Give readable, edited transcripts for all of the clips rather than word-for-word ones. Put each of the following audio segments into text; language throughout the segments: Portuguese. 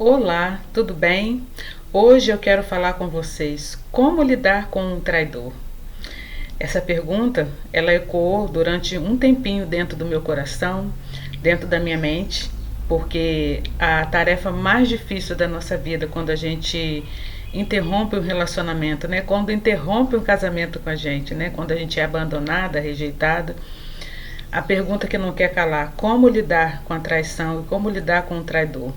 Olá, tudo bem? Hoje eu quero falar com vocês como lidar com um traidor. Essa pergunta, ela ecoou durante um tempinho dentro do meu coração, dentro da minha mente, porque a tarefa mais difícil da nossa vida quando a gente interrompe um relacionamento, né? Quando interrompe um casamento com a gente, né? Quando a gente é abandonada, rejeitada, a pergunta que não quer calar: como lidar com a traição e como lidar com o traidor?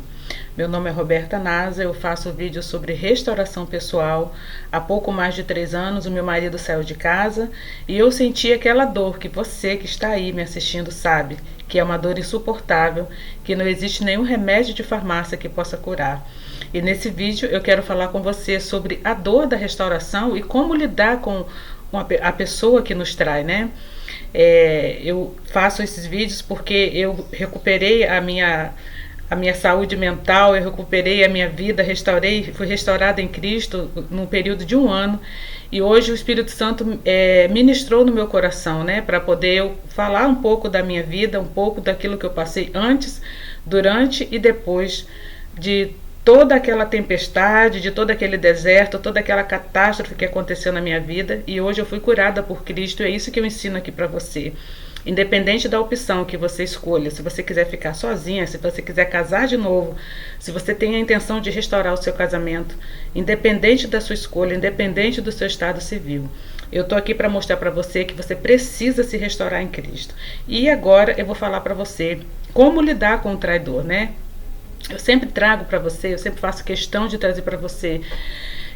Meu nome é Roberta Nasa, eu faço vídeos sobre restauração pessoal. Há pouco mais de 3 anos o meu marido saiu de casa e eu senti aquela dor que você que está aí me assistindo sabe, que é uma dor insuportável, que não existe nenhum remédio de farmácia que possa curar. E nesse vídeo eu quero falar com você sobre a dor da restauração e como lidar com a pessoa que nos trai, né? Eu faço esses vídeos porque eu recuperei a minha saúde mental, eu recuperei a minha vida, fui restaurada em Cristo num período de 1 ano. E hoje o Espírito Santo ministrou no meu coração, né, para poder eu falar um pouco da minha vida, um pouco daquilo que eu passei antes, durante e depois de toda aquela tempestade, de todo aquele deserto, toda aquela catástrofe que aconteceu na minha vida. E hoje eu fui curada por Cristo, e é isso que eu ensino aqui para você. Independente da opção que você escolha, se você quiser ficar sozinha, se você quiser casar de novo, se você tem a intenção de restaurar o seu casamento, independente da sua escolha, independente do seu estado civil, eu estou aqui para mostrar para você que você precisa se restaurar em Cristo. E agora eu vou falar para você como lidar com o traidor, né? Eu sempre trago para você, eu sempre faço questão de trazer para você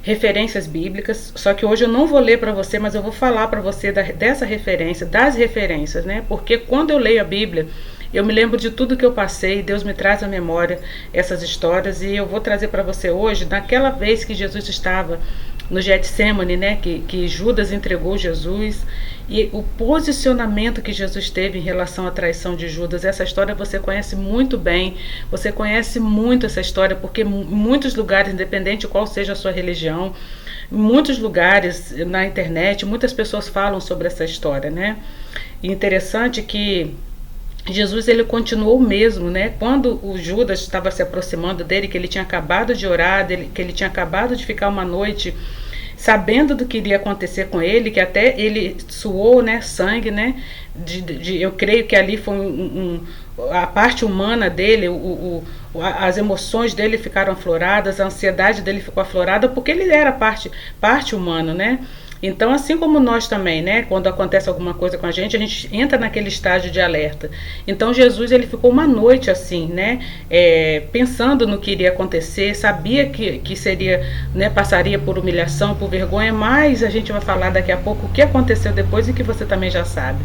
referências bíblicas, só que hoje eu não vou ler para você, mas eu vou falar para você dessa referência, das referências, né? Porque quando eu leio a Bíblia, eu me lembro de tudo que eu passei, Deus me traz à memória essas histórias, e eu vou trazer para você hoje, naquela vez que Jesus estava no Getsemane, né, que Judas entregou Jesus, e o posicionamento que Jesus teve em relação à traição de Judas. Essa história você conhece muito bem, você conhece muito essa história, porque em muitos lugares, independente de qual seja a sua religião, em muitos lugares na internet, muitas pessoas falam sobre essa história, né? E interessante que Jesus, ele continuou mesmo, né? Quando o Judas estava se aproximando dele, que ele tinha acabado de orar, que ele tinha acabado de ficar uma noite sabendo do que iria acontecer com ele, que até ele suou, né, sangue, né? Eu creio que ali foi a parte humana dele, as emoções dele ficaram afloradas, a ansiedade dele ficou aflorada, porque ele era parte humana, né? Então, assim como nós também, né, quando acontece alguma coisa com a gente entra naquele estágio de alerta. Então, Jesus, ele ficou uma noite assim, né, pensando no que iria acontecer, sabia que seria, né, passaria por humilhação, por vergonha, mas a gente vai falar daqui a pouco o que aconteceu depois e que você também já sabe.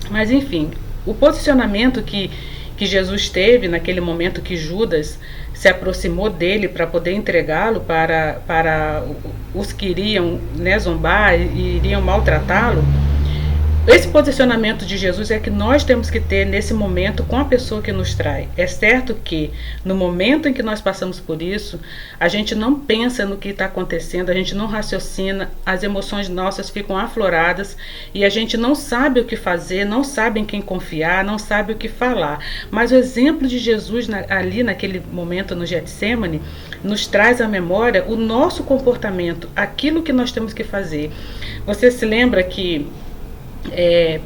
Mas, enfim, o posicionamento que Jesus teve naquele momento que Judas se aproximou dele para poder entregá-lo para os que iriam, né, zombar e iriam maltratá-lo. Esse posicionamento de Jesus é que nós temos que ter nesse momento com a pessoa que nos trai. É certo que no momento em que nós passamos por isso, a gente não pensa no que está acontecendo, a gente não raciocina, as emoções nossas ficam afloradas e a gente não sabe o que fazer, não sabe em quem confiar, não sabe o que falar. Mas o exemplo de Jesus ali naquele momento no Getsemane nos traz à memória o nosso comportamento, aquilo que nós temos que fazer. Você se lembra que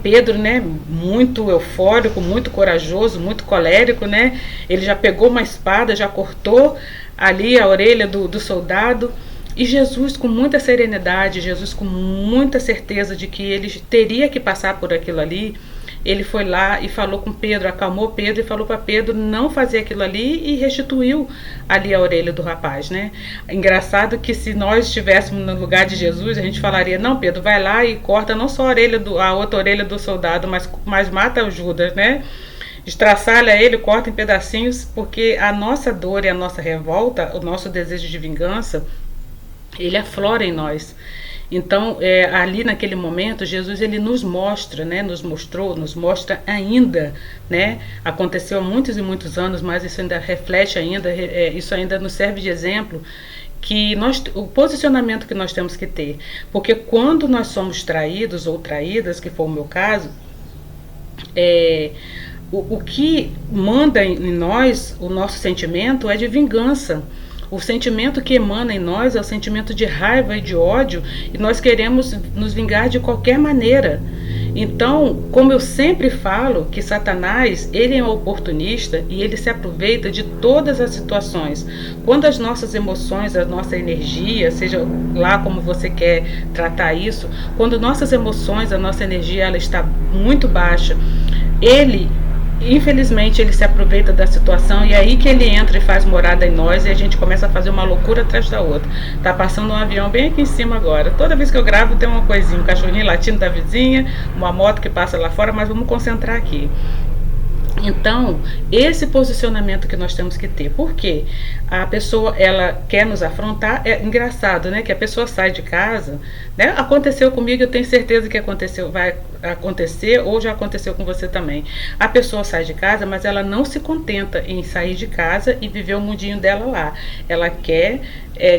Pedro, né, muito eufórico, muito corajoso, muito colérico, né? Ele já pegou uma espada, já cortou ali a orelha do soldado. E Jesus, com muita serenidade, Jesus com muita certeza de que ele teria que passar por aquilo ali, ele foi lá e falou com Pedro, acalmou Pedro e falou para Pedro não fazer aquilo ali, e restituiu ali a orelha do rapaz, né? Engraçado que se nós estivéssemos no lugar de Jesus, a gente falaria: não, Pedro, vai lá e corta não só a outra orelha do soldado, mas mata o Judas, né? Estraçalha ele, corta em pedacinhos, porque a nossa dor e a nossa revolta, o nosso desejo de vingança, ele aflora em nós. Então, ali naquele momento, Jesus, ele nos mostra, né, nos mostra ainda, né, aconteceu há muitos e muitos anos, mas isso ainda reflete ainda, isso ainda nos serve de exemplo, que o posicionamento que nós temos que ter. Porque quando nós somos traídos ou traídas, que foi o meu caso, o que manda em nós, o nosso sentimento, é de vingança. O sentimento que emana em nós é o sentimento de raiva e de ódio, e nós queremos nos vingar de qualquer maneira. Então, como eu sempre falo, que Satanás, ele é um oportunista e ele se aproveita de todas as situações. Quando as nossas emoções, a nossa energia, seja lá como você quer tratar isso, quando nossas emoções, a nossa energia, ela está muito baixa, ele, infelizmente, ele se aproveita da situação, e é aí que ele entra e faz morada em nós, e a gente começa a fazer uma loucura atrás da outra. Tá passando um avião bem aqui em cima agora. Toda vez que eu gravo tem uma coisinha, um cachorrinho latindo da vizinha, uma moto que passa lá fora, mas vamos concentrar aqui. Então, esse posicionamento que nós temos que ter, porque a pessoa, ela quer nos afrontar, é engraçado, né, que a pessoa sai de casa, né, aconteceu comigo, eu tenho certeza que aconteceu, vai acontecer, ou já aconteceu com você também. A pessoa sai de casa, mas ela não se contenta em sair de casa e viver o mundinho dela lá. Ela quer,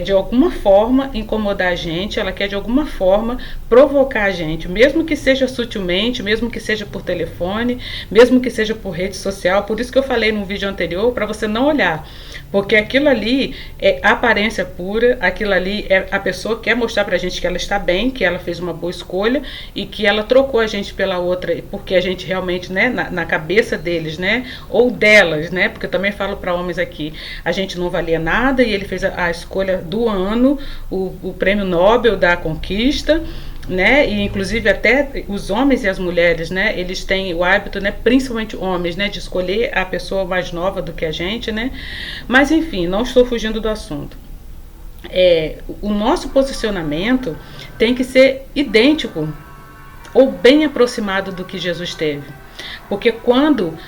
de alguma forma, incomodar a gente, ela quer de alguma forma provocar a gente, mesmo que seja sutilmente, mesmo que seja por telefone, mesmo que seja por rede social. Por isso que eu falei no vídeo anterior, para você não olhar, porque aquilo ali é aparência pura, aquilo ali é a pessoa que quer mostrar pra gente que ela está bem, que ela fez uma boa escolha e que ela trocou a gente pela outra, porque a gente realmente, né, na cabeça deles, né, ou delas, né, porque eu também falo para homens aqui, a gente não valia nada e ele fez a escolha do ano, o prêmio Nobel da conquista, né, e inclusive até os homens e as mulheres, né, eles têm o hábito, né, principalmente homens, né, de escolher a pessoa mais nova do que a gente, né, mas enfim, não estou fugindo do assunto. O nosso posicionamento tem que ser idêntico ou bem aproximado do que Jesus teve, porque quando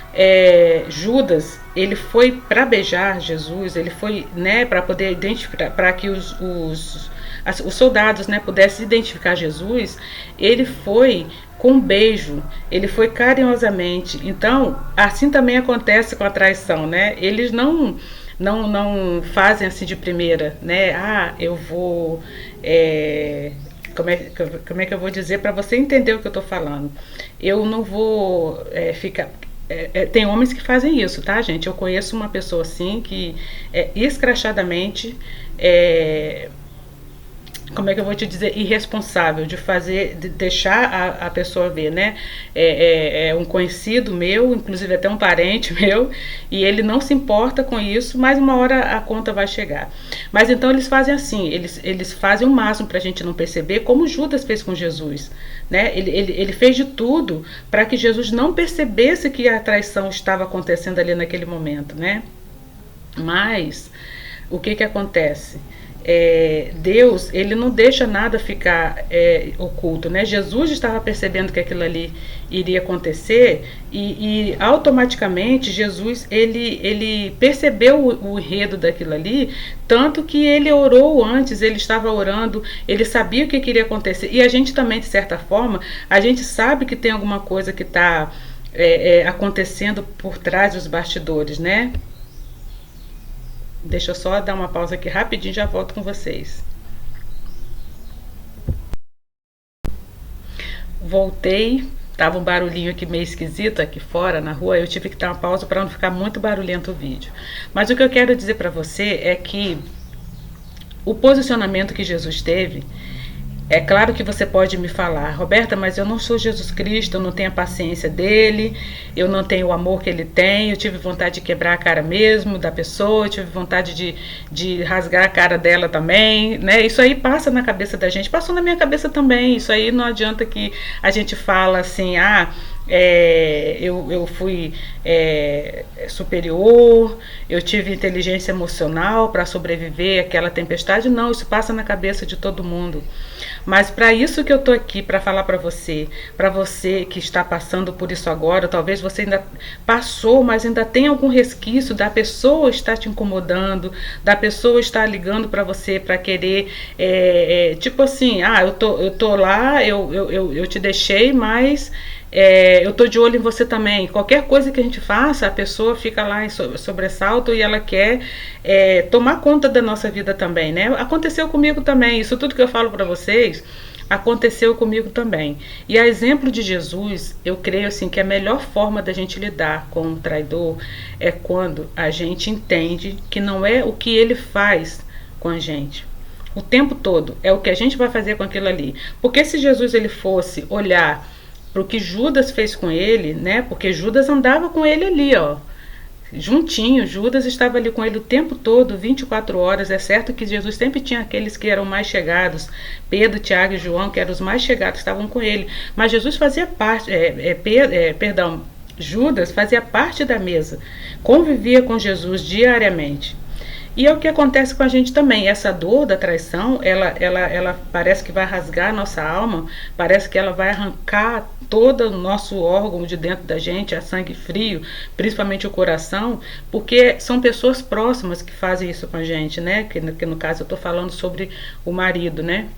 Judas, ele foi para beijar Jesus, ele foi, né, para poder identificar, para que os soldados, né, pudessem identificar Jesus, ele foi com um beijo, ele foi carinhosamente. Então, assim também acontece com a traição, né? Eles não fazem assim de primeira, né? Ah, eu vou como é que eu vou dizer para você entender o que eu estou falando? Eu não vou ficar. Tem homens que fazem isso, tá, gente? Eu conheço uma pessoa assim que escrachadamente como é que eu vou te dizer, irresponsável, de fazer, de deixar a pessoa ver, né? É um conhecido meu, inclusive até um parente meu, e ele não se importa com isso, mas uma hora a conta vai chegar. Mas então eles fazem assim, eles fazem o máximo para a gente não perceber, como Judas fez com Jesus, né? Ele fez de tudo para que Jesus não percebesse que a traição estava acontecendo ali naquele momento, né? Mas o que acontece? Deus, ele não deixa nada ficar oculto, né? Jesus estava percebendo que aquilo ali iria acontecer e automaticamente Jesus, ele percebeu o enredo daquilo ali, tanto que ele orou antes, ele estava orando, ele sabia o que iria acontecer. E a gente também, de certa forma, a gente sabe que tem alguma coisa que está acontecendo por trás dos bastidores, né? Deixa eu só dar uma pausa aqui rapidinho, já volto com vocês. Voltei, tava um barulhinho aqui meio esquisito aqui fora na rua, eu tive que dar uma pausa para não ficar muito barulhento o vídeo. Mas o que eu quero dizer para você é que o posicionamento que Jesus teve, é claro que você pode me falar, Roberta, mas eu não sou Jesus Cristo, eu não tenho a paciência dele, eu não tenho o amor que ele tem, eu tive vontade de quebrar a cara mesmo da pessoa, eu tive vontade de rasgar a cara dela também, né? Isso aí passa na cabeça da gente, passou na minha cabeça também, isso aí não adianta que a gente fala assim, eu fui superior, eu tive inteligência emocional para sobreviver àquela tempestade. Não, isso passa na cabeça de todo mundo. Mas para isso que eu tô aqui, para falar para você que está passando por isso agora, talvez você ainda passou, mas ainda tem algum resquício da pessoa estar te incomodando, da pessoa estar ligando para você para querer, tipo assim, eu tô lá, eu te deixei, mas eu tô de olho em você também. Qualquer coisa que a gente faça, a pessoa fica lá em sobressalto e ela quer tomar conta da nossa vida também, né? Aconteceu comigo também. Isso tudo que eu falo para vocês aconteceu comigo também. E a exemplo de Jesus, eu creio assim que a melhor forma da gente lidar com um traidor é quando a gente entende que não é o que ele faz com a gente o tempo todo, é o que a gente vai fazer com aquilo ali. Porque se Jesus ele fosse olhar para o que Judas fez com ele, né? Porque Judas andava com ele ali, ó, juntinho. Judas estava ali com ele o tempo todo, 24 horas. É certo que Jesus sempre tinha aqueles que eram mais chegados, Pedro, Tiago e João, que eram os mais chegados, estavam com ele. Mas Jesus fazia parte, Judas fazia parte da mesa, convivia com Jesus diariamente. E é o que acontece com a gente também. Essa dor da traição, ela parece que vai rasgar a nossa alma, parece que ela vai arrancar todo o nosso órgão de dentro da gente, a sangue frio, principalmente o coração, porque são pessoas próximas que fazem isso com a gente, né? Que no caso eu estou falando sobre o marido, né?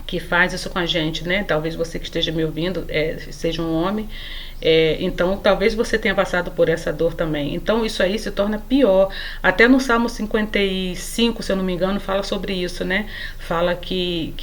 Que faz isso com a gente, né? Talvez você que esteja me ouvindo seja um homem, então talvez você tenha passado por essa dor também. Então isso aí se torna pior. Até no Salmo 55, se eu não me engano, fala sobre isso, né? Fala que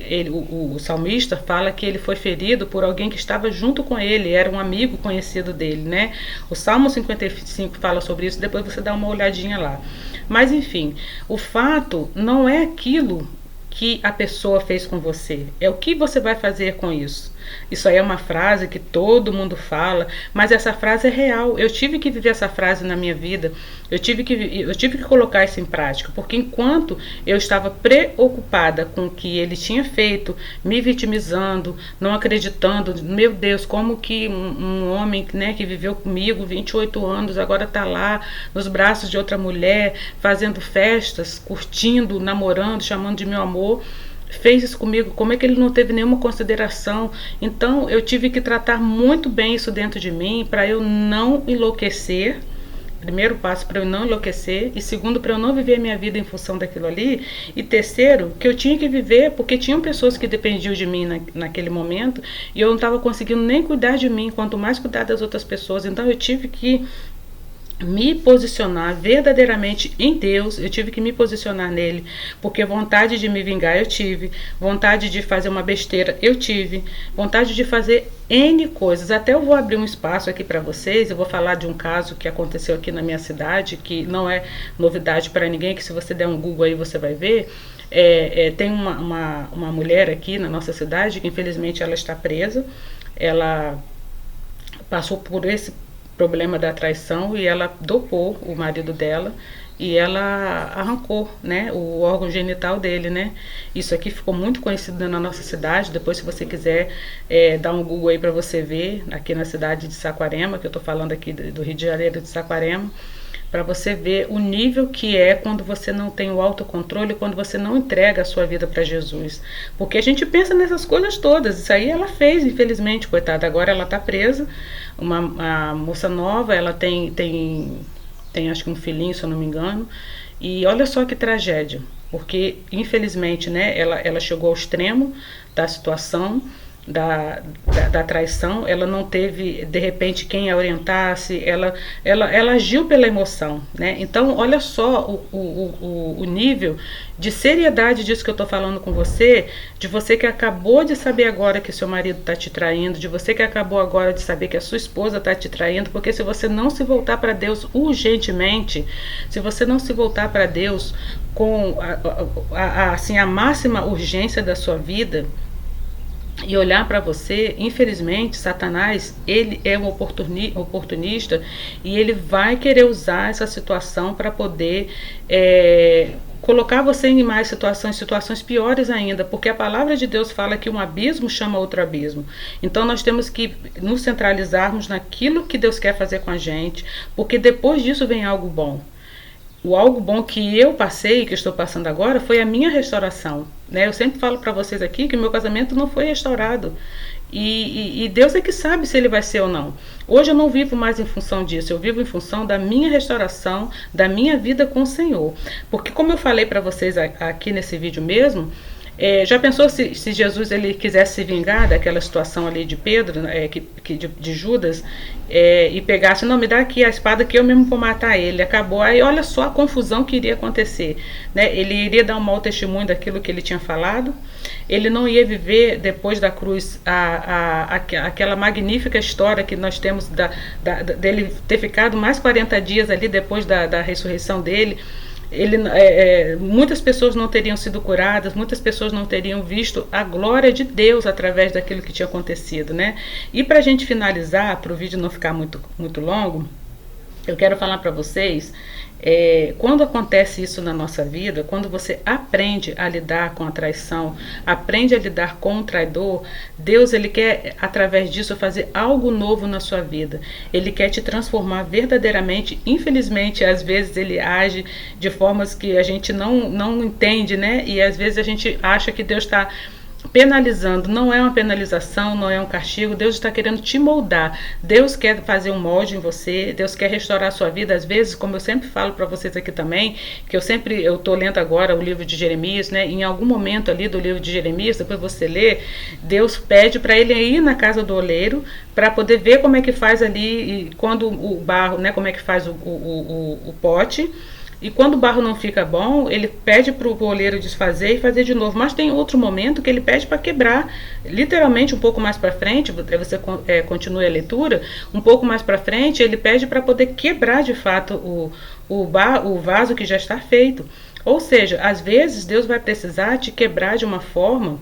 ele, o salmista fala que ele foi ferido por alguém que estava junto com ele, era um amigo conhecido dele, né? O Salmo 55 fala sobre isso, depois você dá uma olhadinha lá. Mas enfim, o fato não é aquilo que a pessoa fez com você, é o que você vai fazer com isso. Isso aí é uma frase que todo mundo fala, mas essa frase é real. Eu tive que viver essa frase na minha vida, eu tive que colocar isso em prática, porque enquanto eu estava preocupada com o que ele tinha feito, me vitimizando, não acreditando, meu Deus, como que um homem, né, que viveu comigo 28 anos, agora está lá nos braços de outra mulher, fazendo festas, curtindo, namorando, chamando de meu amor, fez isso comigo, como é que ele não teve nenhuma consideração? Então eu tive que tratar muito bem isso dentro de mim para eu não enlouquecer. Primeiro passo, para eu não enlouquecer, e segundo, para eu não viver a minha vida em função daquilo ali, e terceiro, que eu tinha que viver porque tinham pessoas que dependiam de mim naquele momento, e eu não estava conseguindo nem cuidar de mim, quanto mais cuidar das outras pessoas. Então eu tive que me posicionar verdadeiramente em Deus, eu tive que me posicionar nele, porque vontade de me vingar eu tive, vontade de fazer uma besteira eu tive, vontade de fazer N coisas. Até eu vou abrir um espaço aqui para vocês, eu vou falar de um caso que aconteceu aqui na minha cidade, que não é novidade para ninguém, que se você der um Google aí você vai ver. Tem uma mulher aqui na nossa cidade que infelizmente ela está presa, ela passou por esse problema da traição e ela dopou o marido dela e ela arrancou, né, o órgão genital dele, né? Isso aqui ficou muito conhecido na nossa cidade. Depois, se você quiser dar um Google aí para você ver, aqui na cidade de Saquarema, que eu estou falando aqui do Rio de Janeiro, de Saquarema, para você ver o nível que é quando você não tem o autocontrole, quando você não entrega a sua vida para Jesus. Porque a gente pensa nessas coisas todas. Isso aí ela fez, infelizmente, coitada. Agora ela está presa, uma moça nova, ela tem acho que um filhinho, se eu não me engano. E olha só que tragédia, porque infelizmente, né, ela chegou ao extremo da situação, da traição. Ela não teve de repente quem a orientasse, ela agiu pela emoção, né? Então olha só o nível de seriedade disso que eu estou falando com você, de você que acabou de saber agora que seu marido está te traindo, de você que acabou agora de saber que a sua esposa está te traindo, porque se você não se voltar para Deus urgentemente, se você não se voltar para Deus com assim, a máxima urgência da sua vida, e olhar para você, infelizmente, Satanás, ele é um oportunista e ele vai querer usar essa situação para poder colocar você em mais situações piores ainda, porque a palavra de Deus fala que um abismo chama outro abismo. Então nós temos que nos centralizarmos naquilo que Deus quer fazer com a gente, porque depois disso vem algo bom. O algo bom que eu passei, que estou passando agora, foi a minha restauração, né? Eu sempre falo para vocês aqui que o meu casamento não foi restaurado. E Deus é que sabe se ele vai ser ou não. Hoje eu não vivo mais em função disso, eu vivo em função da minha restauração, da minha vida com o Senhor. Porque como eu falei para vocês aqui nesse vídeo mesmo, Já pensou se Jesus ele quisesse se vingar daquela situação ali de Pedro, de Judas, e pegasse, não, me dá aqui a espada que eu mesmo vou matar ele. Acabou. Aí olha só a confusão que iria acontecer. Né? Ele iria dar um mau testemunho daquilo que ele tinha falado. Ele não ia viver depois da cruz aquela magnífica história que nós temos dele ter ficado mais 40 dias ali depois da ressurreição dele. Muitas pessoas não teriam sido curadas, muitas pessoas não teriam visto a glória de Deus através daquilo que tinha acontecido, né? E para a gente finalizar, para o vídeo não ficar muito longo, eu quero falar para vocês, quando acontece isso na nossa vida, quando você aprende a lidar com a traição, aprende a lidar com o traidor, Deus ele quer, através disso, fazer algo novo na sua vida. Ele quer te transformar verdadeiramente. Infelizmente, às vezes ele age de formas que a gente não entende, né? E às vezes a gente acha que Deus está penalizando. Não é uma penalização, não é um castigo. Deus está querendo te moldar. Deus quer fazer um molde em você. Deus quer restaurar a sua vida. Às vezes, como eu sempre falo para vocês aqui também, que eu estou lendo agora o livro de Jeremias, né? Em algum momento ali do livro de Jeremias, depois você lê, Deus pede para ele ir na casa do oleiro para poder ver como é que faz ali, e quando o barro, né? Como é que faz o pote. E quando o barro não fica bom, ele pede para o oleiro desfazer e fazer de novo. Mas tem outro momento que ele pede para quebrar. Literalmente, um pouco mais para frente, você continua a leitura, um pouco mais para frente, ele pede para poder quebrar de fato o vaso que já está feito. Ou seja, às vezes Deus vai precisar te quebrar de uma forma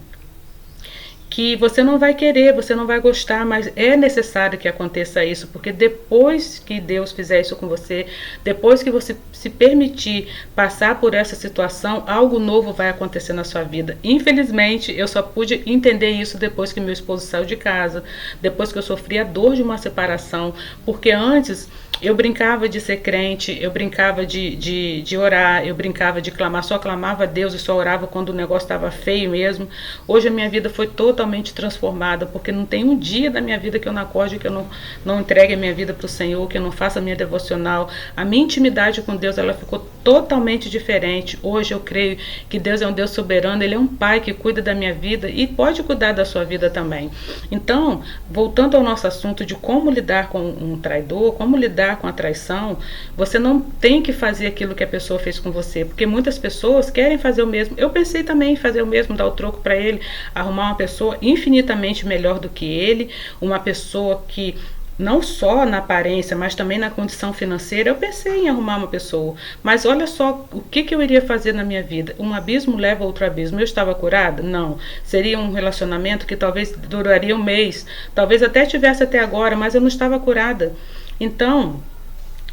que você não vai querer, você não vai gostar, mas é necessário que aconteça isso, porque depois que Deus fizer isso com você, depois que você se permitir passar por essa situação, algo novo vai acontecer na sua vida. Infelizmente, eu só pude entender isso depois que meu esposo saiu de casa, depois que eu sofri a dor de uma separação, porque antes eu brincava de ser crente, eu brincava de orar, eu brincava de clamar, só clamava a Deus e só orava quando o negócio estava feio mesmo. Hoje a minha vida foi totalmente transformada, porque não tem um dia da minha vida que eu não acorde, que eu não entregue a minha vida para o Senhor, que eu não faça a minha devocional. A minha intimidade com Deus, ela ficou totalmente diferente. Hoje eu creio que Deus é um Deus soberano, Ele é um Pai que cuida da minha vida e pode cuidar da sua vida também. Então, voltando ao nosso assunto de como lidar com um traidor, como lidar com a traição, você não tem que fazer aquilo que a pessoa fez com você, porque muitas pessoas querem fazer o mesmo. Eu pensei também em fazer o mesmo, dar o troco para ele, arrumar uma pessoa infinitamente melhor do que ele, uma pessoa que não só na aparência, mas também na condição financeira. Eu pensei em arrumar uma pessoa, mas olha só o que eu iria fazer na minha vida. Um abismo leva a outro abismo. Eu estava curada? Não. Seria um relacionamento que talvez duraria um mês, talvez até tivesse até agora, mas eu não estava curada. Então,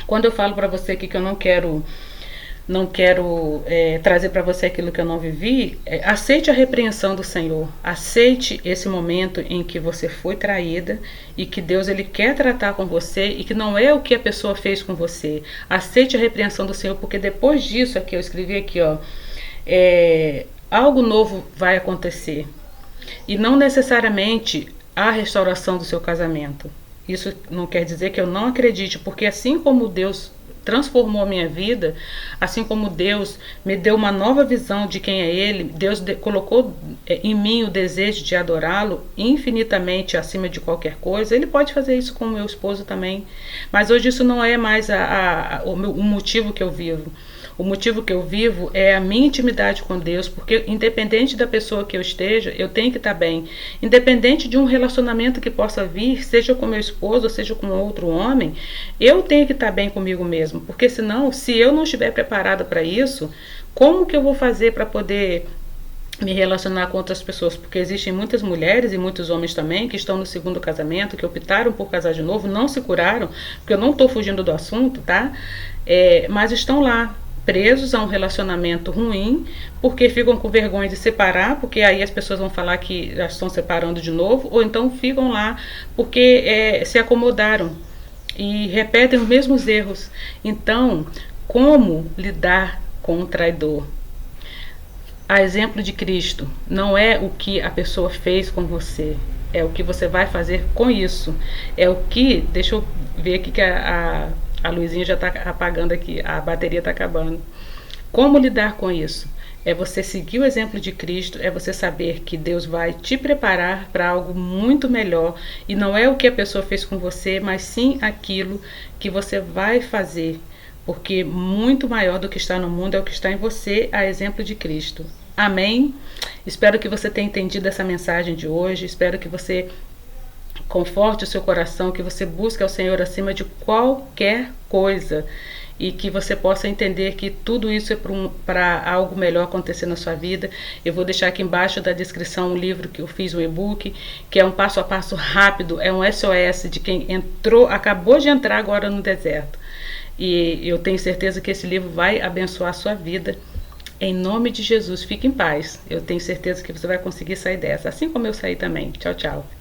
quando eu falo para você aqui que eu não quero trazer para você aquilo que eu não vivi, aceite a repreensão do Senhor, aceite esse momento em que você foi traída e que Deus ele quer tratar com você e que não é o que a pessoa fez com você. Aceite a repreensão do Senhor, porque depois disso aqui, eu escrevi aqui, ó, algo novo vai acontecer e não necessariamente a restauração do seu casamento. Isso não quer dizer que eu não acredite, porque assim como Deus transformou a minha vida, assim como Deus me deu uma nova visão de quem é Ele, Deus colocou em mim o desejo de adorá-lo infinitamente acima de qualquer coisa. Ele pode fazer isso com o meu esposo também, mas hoje isso não é mais o motivo que eu vivo. O motivo que eu vivo é a minha intimidade com Deus, porque independente da pessoa que eu esteja, eu tenho que estar bem. Independente de um relacionamento que possa vir, seja com meu esposo, seja com outro homem, eu tenho que estar bem comigo mesmo, porque senão, se eu não estiver preparada para isso, como que eu vou fazer para poder me relacionar com outras pessoas? Porque existem muitas mulheres e muitos homens também que estão no segundo casamento, que optaram por casar de novo, não se curaram, porque eu não estou fugindo do assunto, tá? Mas estão lá, presos a um relacionamento ruim, porque ficam com vergonha de separar, porque aí as pessoas vão falar que já estão separando de novo, ou então ficam lá porque se acomodaram e repetem os mesmos erros. Então, como lidar com um traidor? A exemplo de Cristo, não é o que a pessoa fez com você, é o que você vai fazer com isso. É o que, deixa eu ver aqui que a luzinha já está apagando aqui, a bateria está acabando. Como lidar com isso? É você seguir o exemplo de Cristo, é você saber que Deus vai te preparar para algo muito melhor. E não é o que a pessoa fez com você, mas sim aquilo que você vai fazer. Porque muito maior do que está no mundo é o que está em você, a exemplo de Cristo. Amém? Espero que você tenha entendido essa mensagem de hoje. Espero que você conforte o seu coração, que você busque ao Senhor acima de qualquer coisa e que você possa entender que tudo isso é para algo melhor acontecer na sua vida. Eu vou deixar aqui embaixo da descrição um livro que eu fiz, um e-book, que é um passo a passo rápido, é um SOS de quem acabou de entrar agora no deserto. E eu tenho certeza que esse livro vai abençoar a sua vida. Em nome de Jesus, fique em paz. Eu tenho certeza que você vai conseguir sair dessa, assim como eu saí também. Tchau, tchau.